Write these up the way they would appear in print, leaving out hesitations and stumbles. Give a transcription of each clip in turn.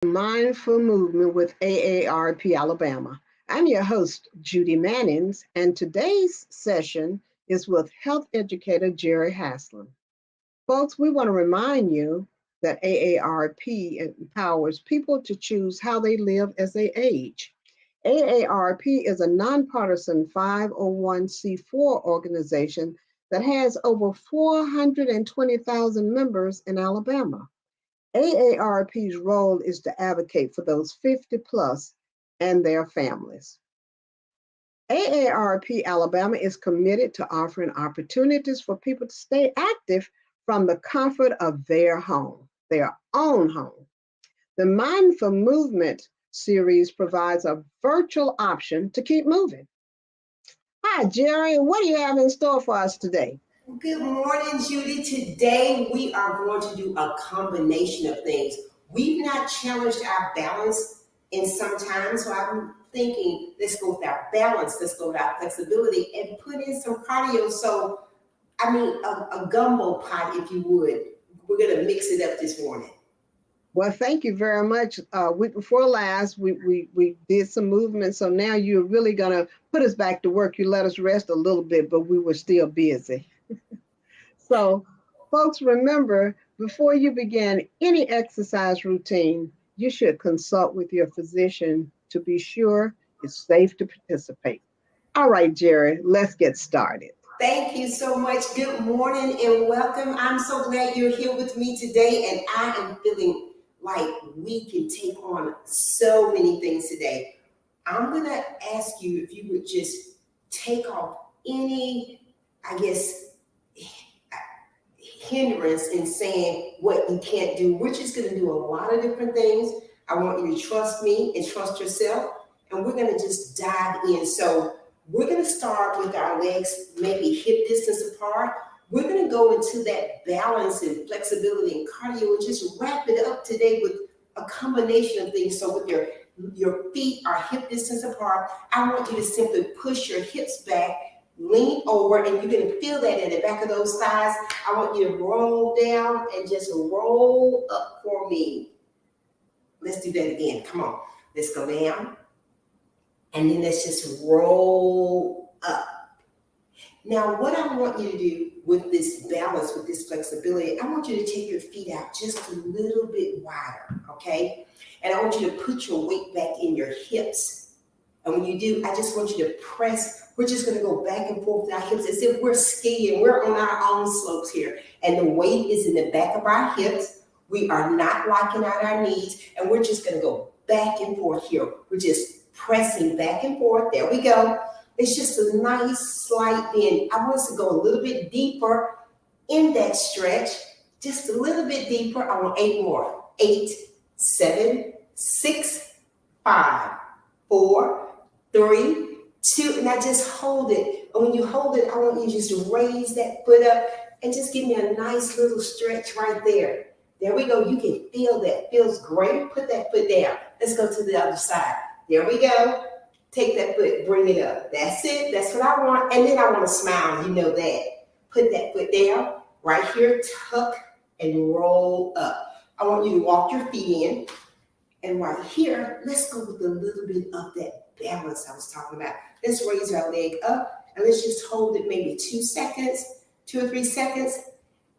Mindful Movement with AARP Alabama. I'm your host, Judy Mannings, and today's session is with Health Educator Jerri Haslem. Folks, we want to remind you that AARP empowers people to choose how they live as they age. AARP is a nonpartisan 501c4 organization that has over 420,000 members in Alabama. AARP's role is to advocate for those 50 plus and their families. AARP Alabama is committed to offering opportunities for people to stay active from the comfort of their home, their own home. The Mindful Movement series provides a virtual option to keep moving. Hi, Jerry. What do you have in store for us today? Good morning, Judy. Today we are going to do a combination of things. We've not challenged our balance in some time, so I'm thinking let's go with our balance, let's go with our flexibility, and put in some cardio. So, a gumbo pot, if you would. We're going to mix it up this morning. Well, thank you very much. Week before last, we did some movement, so now you're really going to put us back to work. You let us rest a little bit, but we were still busy. So, folks, remember, before you begin any exercise routine, you should consult with your physician to be sure it's safe to participate. All right, Jerry, let's get started. Thank you so much. Good morning and welcome. I'm so glad you're here with me today, and I am feeling like we can take on so many things today. I'm going to ask you if you would just take off any, hindrance in saying what you can't do. We're just going to do a lot of different things. I want you to trust me and trust yourself, and we're going to just dive in. So we're going to start with our legs maybe hip distance apart. We're going to go into that balance and flexibility and cardio and just wrap it up today with a combination of things. So with your feet are hip distance apart, I want you to simply push your hips back, lean over, and you're going to feel that in the back of those thighs. I want you to roll down and just roll up for me. Let's do that again. Come on. Let's go down. And then let's just roll up. Now, what I want you to do with this balance, with this flexibility, I want you to take your feet out just a little bit wider, okay? And I want you to put your weight back in your hips. And when you do, I just want you to press. We're just going to go back and forth with our hips as if we're skiing. We're on our own slopes here. And the weight is in the back of our hips. We are not locking out our knees. And we're just going to go back and forth here. We're just pressing back and forth. There we go. It's just a nice slight bend. I want us to go a little bit deeper in that stretch. Just a little bit deeper. I want 8 more. 8, 7, 6, 5, 4, 3, 2. Now just hold it. And when you hold it, I want you just to raise that foot up and just give me a nice little stretch right there. There we go. You can feel that. Feels great. Put that foot down. Let's go to the other side. There we go. Take that foot, bring it up. That's it. That's what I want. And then I want to smile. You know that. Put that foot down. Right here, tuck and roll up. I want you to walk your feet in. And right here, let's go with a little bit of that balance I was talking about. Let's raise our leg up. And let's just hold it maybe 2 seconds, 2 or 3 seconds,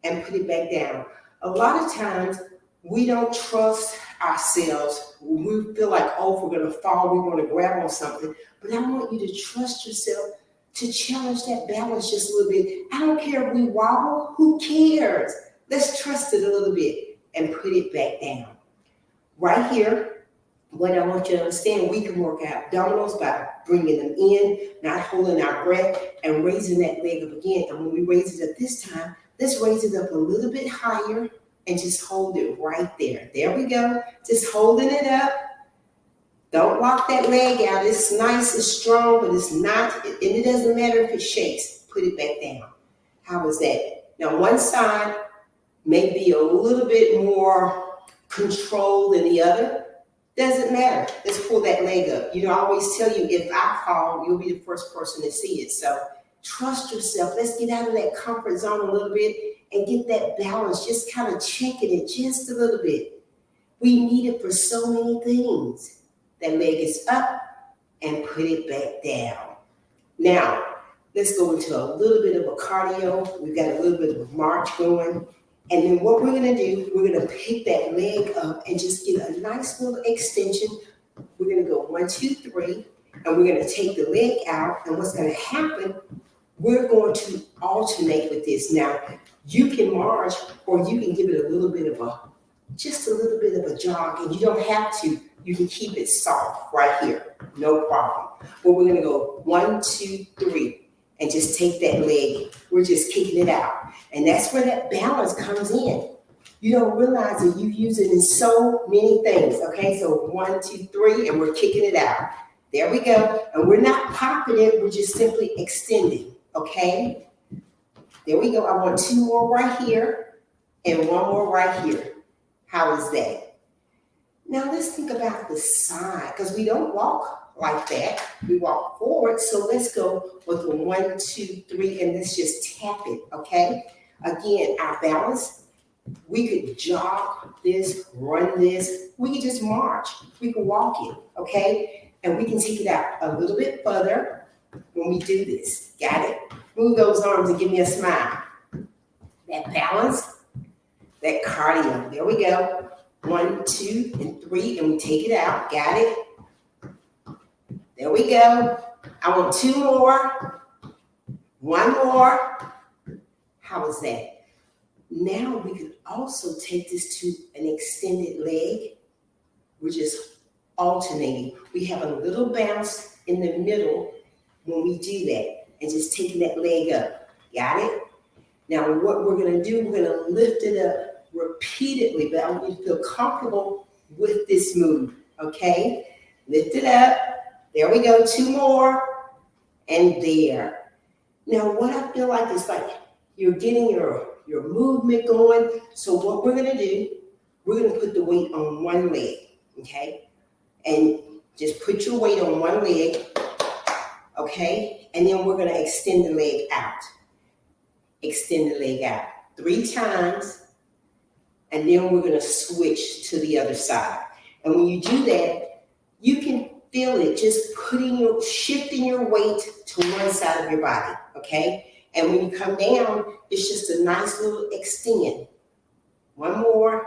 and put it back down. A lot of times, we don't trust ourselves. We feel like, oh, if we're going to fall, we want to grab on something. But I want you to trust yourself to challenge that balance just a little bit. I don't care if we wobble. Who cares? Let's trust it a little bit and put it back down. Right here, what I want you to understand, we can work our abdominals by bringing them in, not holding our breath, and raising that leg up again. And when we raise it up this time, let's raise it up a little bit higher. And just hold it right there. There we go. Just holding it up. Don't lock that leg out. It's nice and strong, but it's not, and it doesn't matter if it shakes. Put it back down. How is that? Now, one side may be a little bit more controlled than the other. Doesn't matter. Let's pull that leg up. You know, I always tell you, if I fall, you'll be the first person to see it. So trust yourself. Let's get out of that comfort zone a little bit and get that balance. Just kind of checking it just a little bit. We need it for so many things. That leg is up and put it back down. Now, let's go into a little bit of a cardio. We've got a little bit of a march going. And then what we're gonna do, we're gonna pick that leg up and just get a nice little extension. We're gonna go 1, 2, 3, and we're gonna take the leg out. And what's gonna happen, we're going to alternate with this. Now, you can march or you can give it a little bit of just a little bit of a jog, and you don't have to. You can keep it soft right here, no problem. But we're gonna go 1, 2, 3, and just take that leg. We're just kicking it out. And that's where that balance comes in. You don't realize that you use it in so many things, okay? So 1, 2, 3, and we're kicking it out. There we go. And we're not popping it, we're just simply extending, okay? There we go. I want 2 more right here and 1 more right here. How is that? Now let's think about the side, because we don't walk like that. We walk forward. So let's go with the 1, 2, 3, and let's just tap it, okay? Again, our balance, we could jog this, run this. We could just march. We could walk it, okay? And we can take it out a little bit further when we do this. Got it? Move those arms and give me a smile. That balance, that cardio. There we go. 1, 2, and 3, and we take it out. Got it? There we go. I want 2 more. 1 more. How is that? Now we could also take this to an extended leg. We're just alternating. We have a little bounce in the middle when we do that, and just taking that leg up. Got it? Now what we're gonna do, we're gonna lift it up repeatedly, but I want you to feel comfortable with this move, okay? Lift it up. There we go, 2 more, and there. Now what I feel like is like you're getting your movement going. So what we're gonna do, we're gonna put the weight on 1 leg, okay? And just put your weight on 1 leg, okay? And then we're gonna extend the leg out. Extend the leg out 3 times, and then we're gonna switch to the other side. And when you do that, you can feel it just shifting your weight to one side of your body, okay? And when you come down, it's just a nice little extend. 1 more.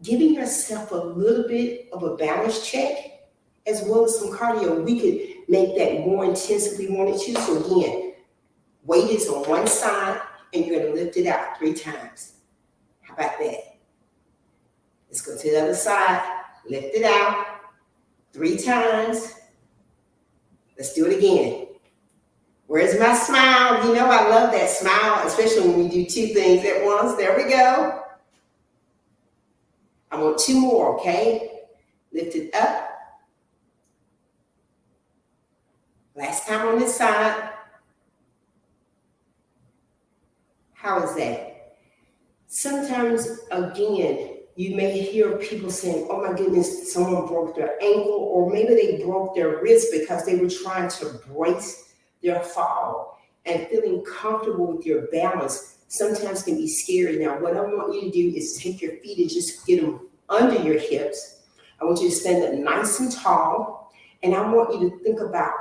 Giving yourself a little bit of a balance check as well as some cardio. We could make that more intense if we wanted to. So again, weight is on one side and you're gonna lift it out 3 times. How about that? Let's go to the other side. Lift it out 3 times. Let's do it again. Where's my smile? You know I love that smile, especially when we do 2 things at once. There we go. I want 2 more, okay? Lift it up. Last time on this side. How is that? Sometimes, again, you may hear people saying, oh my goodness, someone broke their ankle, or maybe they broke their wrist because they were trying to brace their fall. And feeling comfortable with your balance sometimes can be scary. Now, what I want you to do is take your feet and just get them under your hips. I want you to stand up nice and tall. And I want you to think about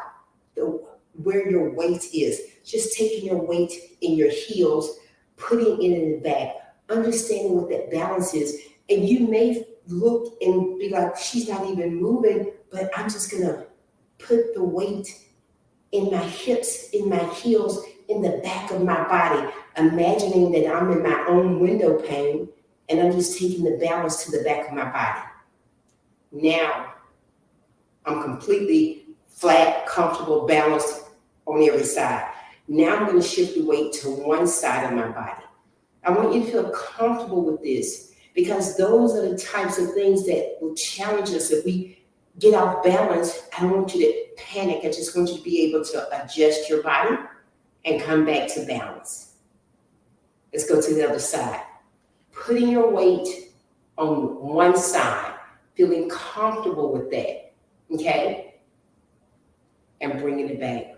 where your weight is. Just taking your weight in your heels, putting it in the back, understanding what that balance is. And you may look and be like, she's not even moving, but I'm just gonna put the weight in my hips, in my heels, in the back of my body, imagining that I'm in my own window pane and I'm just taking the balance to the back of my body. Now, I'm completely flat, comfortable, balanced on every side. Now I'm gonna shift the weight to one side of my body. I want you to feel comfortable with this because those are the types of things that will challenge us if we get off balance. I don't want you to panic. I just want you to be able to adjust your body and come back to balance. Let's go to the other side. Putting your weight on one side, feeling comfortable with that, okay? And bringing it back.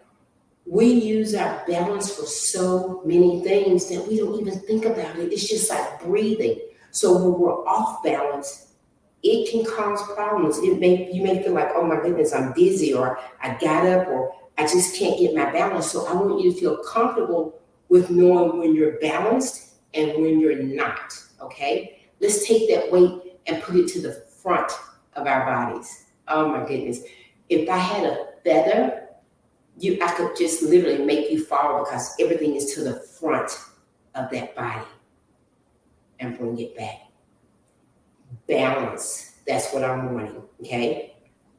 We use our balance for so many things that we don't even think about it. It's just like breathing. So when we're off balance, it can cause problems. You may feel like, oh my goodness, I'm dizzy, or I got up, or I just can't get my balance. So I want you to feel comfortable with knowing when you're balanced and when you're not. Okay? Let's take that weight and put it to the front of our bodies. Oh my goodness. If I had a feather, I could just literally make you fall because everything is to the front of that body and bring it back. Balance. That's what I'm wanting. Okay.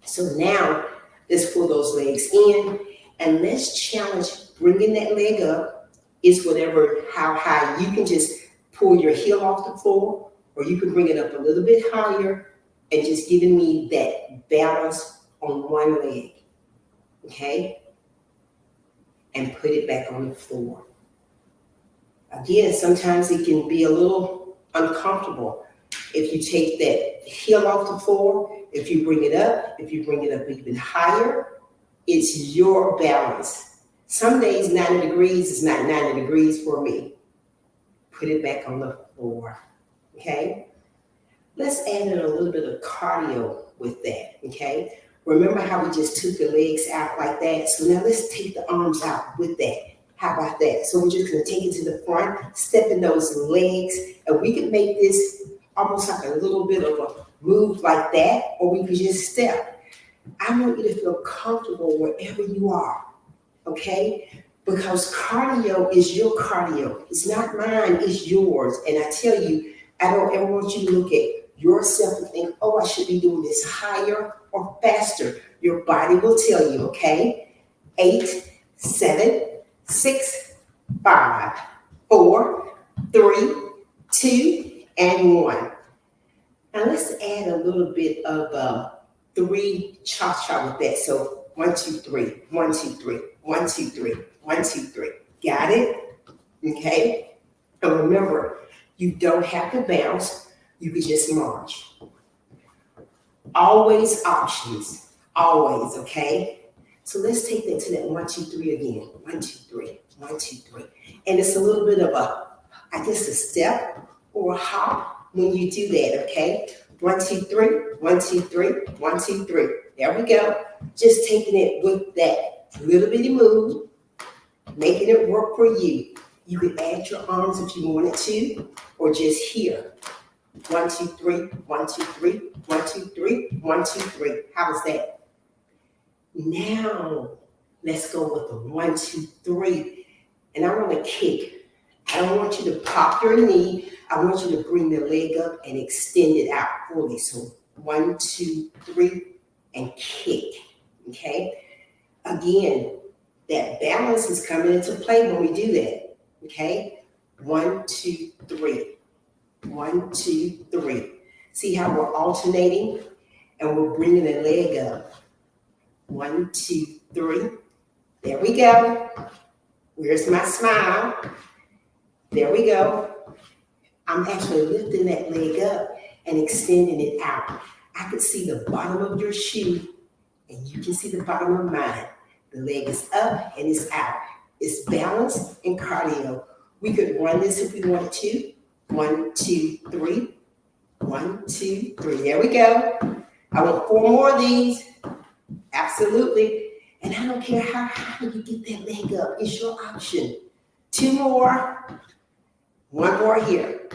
So now let's pull those legs in and let's challenge bringing that leg up. Is whatever, how high. You can just pull your heel off the floor, or you can bring it up a little bit higher and just giving me that balance on one leg. Okay. And put it back on the floor. Again, sometimes it can be a little uncomfortable. If you take that heel off the floor, if you bring it up even higher, it's your balance. Some days 90 degrees is not 90 degrees for me. Put it back on the floor, okay? Let's add in a little bit of cardio with that, okay? Remember how we just took the legs out like that? So now let's take the arms out with that. How about that? So we're just gonna take it to the front, step in those legs, and we can make this almost like a little bit of a move like that, or we could just step. I want you to feel comfortable wherever you are, okay? Because cardio is your cardio. It's not mine, it's yours. And I tell you, I don't ever want you to look at yourself and think, oh, I should be doing this higher or faster. Your body will tell you, okay? 8, 7, 6, 5, 4, 3, 2, and 1. Now let's add a little bit of 3 cha-cha with that. So 1, 2, 3, 1, 2, 3, 1, 2, 3, 1, 2, 3. Got it? Okay. And remember, you don't have to bounce. You can just march. Always options. Always, okay? So let's take that to that 1, 2, 3 again. 1, 2, 3, 1, 2, 3. And it's a little bit of a step or a hop when you do that, okay? 1, 2, 3, 1, 2, 3, 1, 2, 3. There we go. Just taking it with that little bitty move, making it work for you. You can add your arms if you wanted to, or just here. 1, 2, 3, 1, 2, 3, 1, 2, 3, 1, 2, 3. How was that? Now, let's go with the 1, 2, 3. And I want to kick. I don't want you to pop your knee. I want you to bring the leg up and extend it out fully. So 1, 2, 3, and kick. Okay? Again, that balance is coming into play when we do that. Okay? 1, 2, 3. 1, 2, 3. See how we're alternating and we're bringing the leg up. 1, 2, 3. There we go. Where's my smile? There we go. I'm actually lifting that leg up and extending it out. I can see the bottom of your shoe and you can see the bottom of mine. The leg is up and it's out. It's balance and cardio. We could run this if we wanted to. 1, 2, 3. 1, 2, 3. There we go. I want 4 more of these. Absolutely. And I don't care how high you get that leg up. It's your option. 2 more. 1 more here.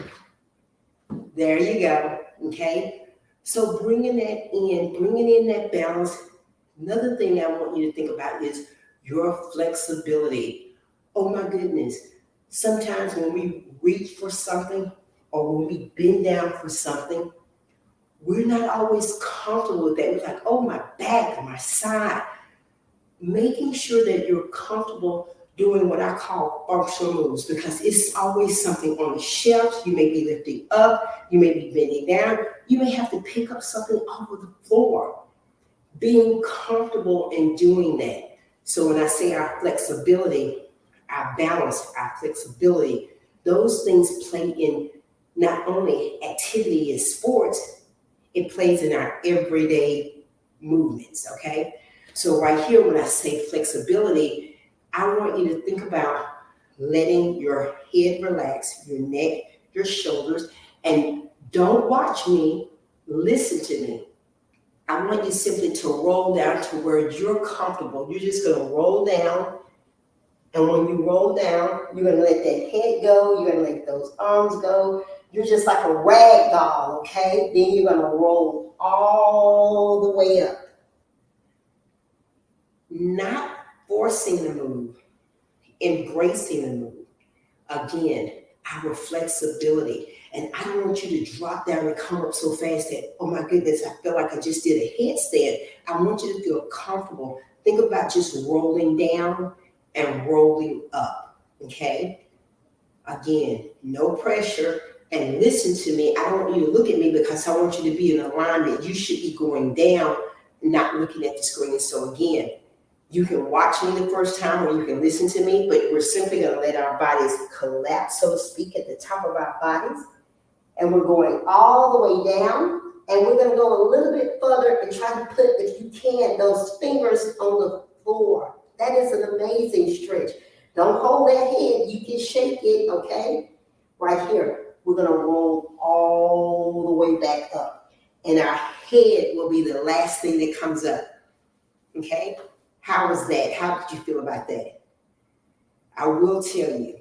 There you go. Okay. So bringing in that balance. Another thing I want you to think about is your flexibility. Oh my goodness. Sometimes when we reach for something or when we bend down for something, we're not always comfortable with that. We're like, oh, my back, my side. Making sure that you're comfortable doing what I call functional moves, because it's always something on the shelf. You may be lifting up, you may be bending down, you may have to pick up something off of the floor. Being comfortable in doing that. So when I say our flexibility, our balance, our flexibility, those things play in not only activity in sports, it plays in our everyday movements, okay? So right here, when I say flexibility, I want you to think about letting your head relax, your neck, your shoulders, and don't watch me. listen to me. I want you simply to roll down to where you're comfortable. You're just going to roll down. And when you roll down, you're going to let that head go. You're going to let those arms go. You're just like a rag doll, okay? Then you're going to roll all the way up. Not forcing the move, embracing the move. Again, our flexibility. And I don't want you to drop down and come up so fast that, oh my goodness, I feel like I just did a headstand. I want you to feel comfortable. Think about just rolling down and rolling up, okay? Again, no pressure. And listen to me. I don't want you to look at me because I want you to be in alignment. You should be going down, not looking at the screen. So again, you can watch me the first time or you can listen to me, but we're simply going to let our bodies collapse, so to speak, at the top of our bodies. And we're going all the way down. And we're going to go a little bit further and try to put, if you can, those fingers on the floor. That is an amazing stretch. Don't hold that head. You can shake it, okay? Right here, we're going to roll all the way back up. And our head will be the last thing that comes up, okay? How was that? How did you feel about that? I will tell you,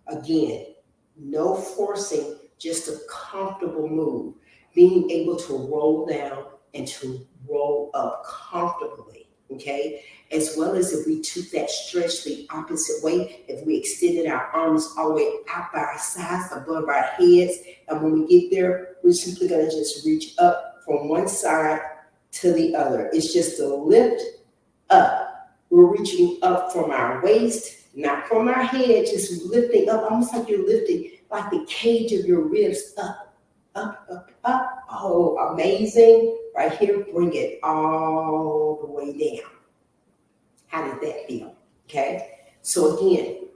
again, no forcing, just a comfortable move. Being able to roll down and to roll up comfortably, okay? As well as if we took that stretch the opposite way, if we extended our arms all the way out by our sides, above our heads, and when we get there, we're simply gonna just reach up from one side to the other. It's just a lift up. We're reaching up from our waist, not from our head, just lifting up, almost like you're lifting like the cage of your ribs up, up, up, up. Oh, amazing. Right here, bring it all the way down. How did that feel? Okay. So again,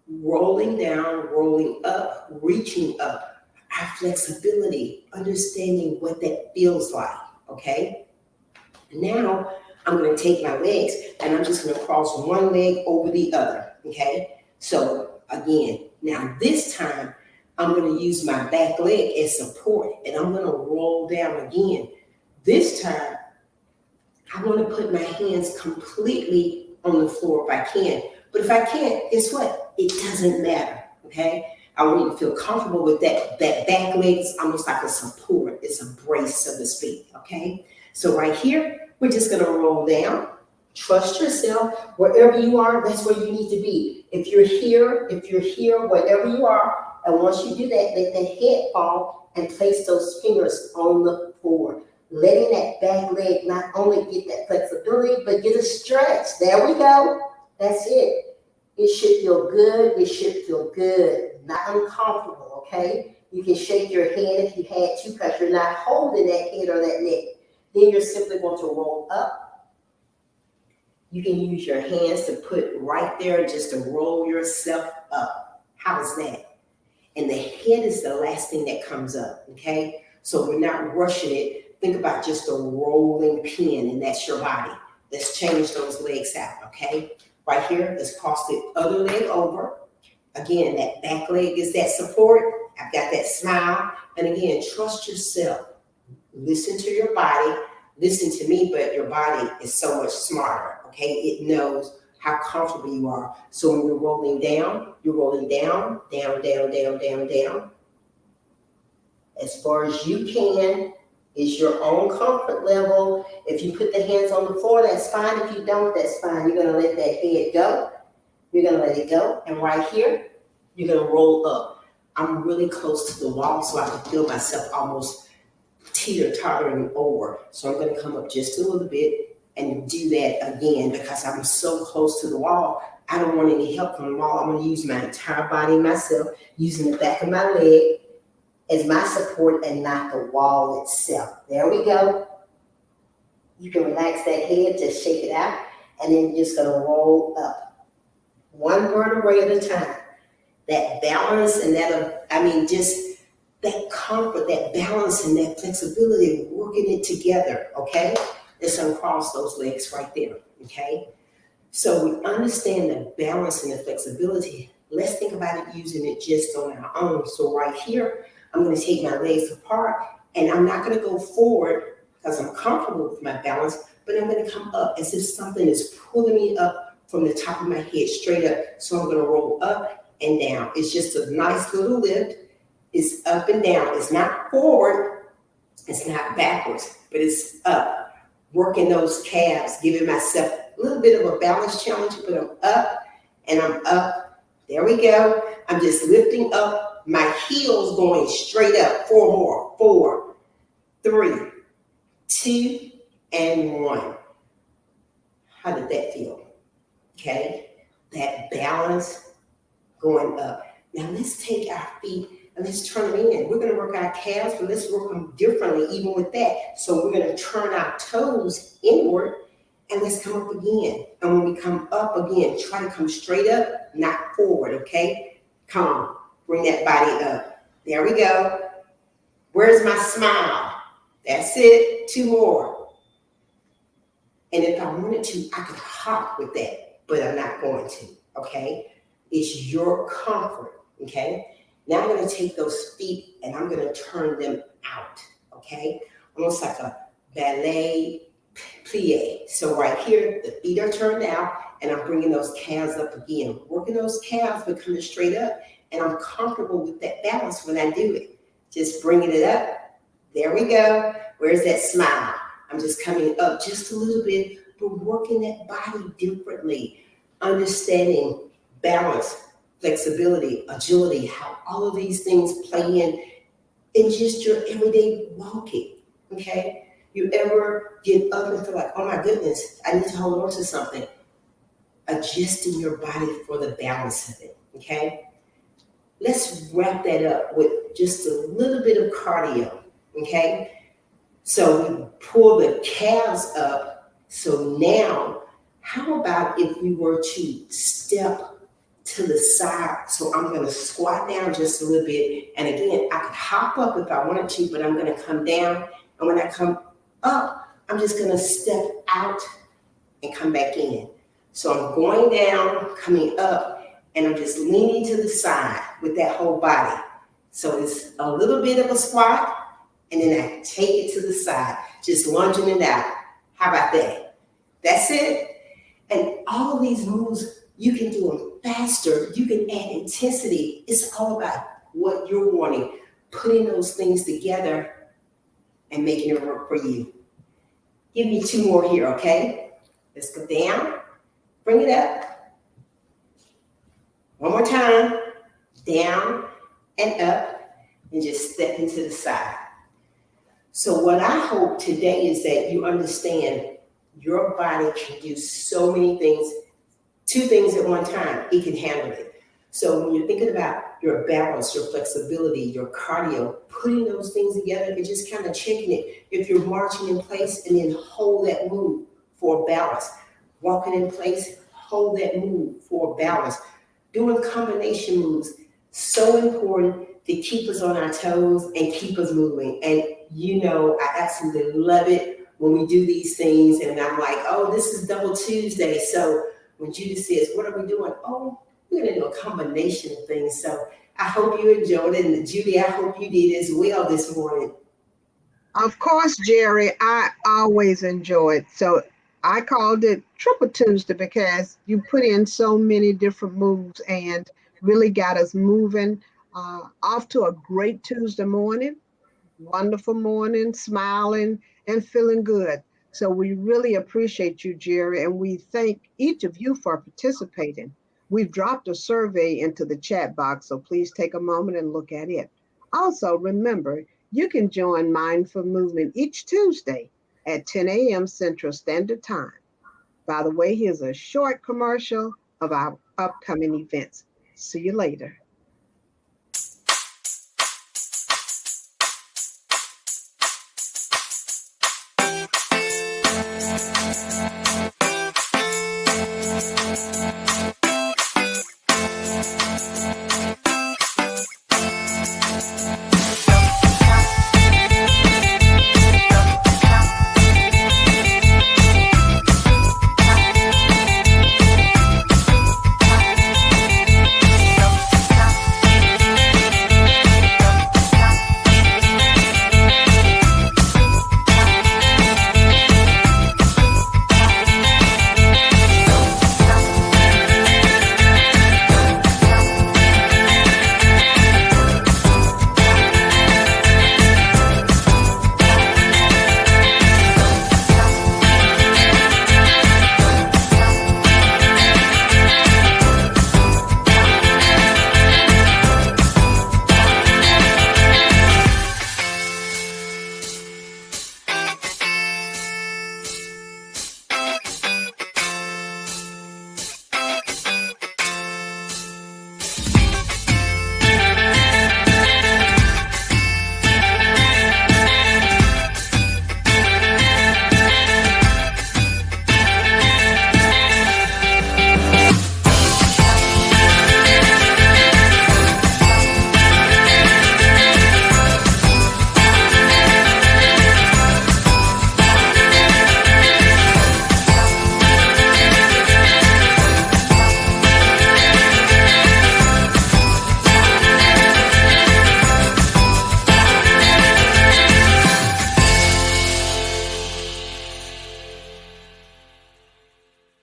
rolling down, rolling up, reaching up, our flexibility, understanding what that feels like. Okay. Now, I'm going to take my legs and I'm just going to cross one leg over the other, okay? So again, now this time, I'm going to use my back leg as support and I'm going to roll down again. This time, I want to put my hands completely on the floor if I can. But if I can't, guess what? It doesn't matter, okay? I want you to feel comfortable with that. That back leg is almost like a support. It's a brace, so to speak, okay? So right here, we're just going to roll down. Trust yourself. Wherever you are, that's where you need to be. If you're here, wherever you are, and once you do that, let that head fall and place those fingers on the floor. Letting that back leg not only get that flexibility, but get a stretch. There we go. That's it. It should feel good. It should feel good, not uncomfortable, okay? You can shake your head if you had to because you're not holding that head or that neck. Then you're simply going to roll up. You can use your hands to put right there just to roll yourself up. How's that? And the head is the last thing that comes up, okay? So we're not rushing it. Think about just a rolling pin, and that's your body. Let's change those legs out, okay? Right here, let's cross the other leg over. Again, that back leg is that support. I've got that smile. And again, trust yourself. Listen to your body. Listen to me, but your body is so much smarter, okay? It knows how comfortable you are. So when you're rolling down, down, down, down, down, down. As far as you can, is your own comfort level. If you put the hands on the floor, that's fine. If you don't, that's fine. You're going to let that head go. You're going to let it go. And right here, you're going to roll up. I'm really close to the wall, so I can feel myself almost teeter-tottering over. So I'm going to come up just a little bit and do that again because I'm so close to the wall. I don't want any help from the wall. I'm going to use my entire body myself, using the back of my leg as my support and not the wall itself. There we go. You can relax that head, just shake it out, and then you're just going to roll up. One vertebrae at a time. That balance and just that comfort, that balance and that flexibility, working it together, okay? Let's uncross those legs right there, okay? So we understand the balance and the flexibility. Let's think about it using it just on our own. So right here, I'm going to take my legs apart And I'm not going to go forward because I'm comfortable with my balance, but I'm going to come up as if something is pulling me up from the top of my head straight up. So I'm going to roll up and down. It's just a nice little lift. It's up and down. It's not forward. It's not backwards, but it's up. Working those calves, giving myself a little bit of a balance challenge, but I'm up and I'm up. There we go. I'm just lifting up, my heels going straight up. 4 more. 4, 3, 2, and 1. How did that feel? Okay, that balance going up. Now let's take our feet and let's turn them in. We're going to work our calves, but let's work them differently even with that. So we're going to turn our toes inward and let's come up again. And when we come up again, try to come straight up, not forward, okay? Come on, bring that body up. There we go. Where's my smile? That's it. 2 more. And if I wanted to, I could hop with that, but I'm not going to, okay? It's your comfort, okay? Now I'm going to take those feet and I'm going to turn them out, okay? Almost like a ballet plie. So right here, the feet are turned out and I'm bringing those calves up again. Working those calves, but coming straight up. And I'm comfortable with that balance when I do it. Just bringing it up. There we go. Where's that smile? I'm just coming up just a little bit, but working that body differently. Understanding balance, flexibility, agility, how all of these things play in just your everyday walking, okay? You ever get up and feel like, oh my goodness, I need to hold on to something. Adjusting your body for the balance of it, okay? Let's wrap that up with just a little bit of cardio, okay? So we pull the calves up. So now, how about if we were to step to the side? So I'm going to squat down just a little bit. And again, I could hop up if I wanted to, but I'm going to come down. And when I come up, I'm just going to step out and come back in. So I'm going down, coming up, and I'm just leaning to the side with that whole body. So it's a little bit of a squat. And then I take it to the side, just lunging it out. How about that? That's it. And all of these moves, you can do them faster. You can add intensity. It's all about what you're wanting, putting those things together and making it work for you. Give me 2 more here, okay? Let's go down, bring it up. One more time, down and up, and just step into the side. So what I hope today is that you understand your body can do so many things, 2 things at one time. It can handle it. So when you're thinking about your balance, your flexibility, your cardio, putting those things together and just kind of checking it. If you're marching in place and then hold that move for balance. Walking in place, hold that move for balance. Doing combination moves, so important to keep us on our toes and keep us moving. And you know, I absolutely love it when we do these things and I'm like, oh, this is Double Tuesday. So when Judy says, what are we doing? Oh, we're going to do a combination of things. So I hope you enjoyed it. And Judy, I hope you did as well this morning. Of course, Jerry, I always enjoy it. So I called it Triple Tuesday because you put in so many different moves and really got us moving off to a great Tuesday morning. Wonderful morning, smiling and feeling good. So we really appreciate you, Jerry, and we thank each of you for participating. We've dropped a survey into the chat box, so please take a moment and look at it. Also, remember, you can join Mindful Movement each Tuesday at 10 a.m. Central Standard Time. By the way, here's a short commercial of our upcoming events. See you later.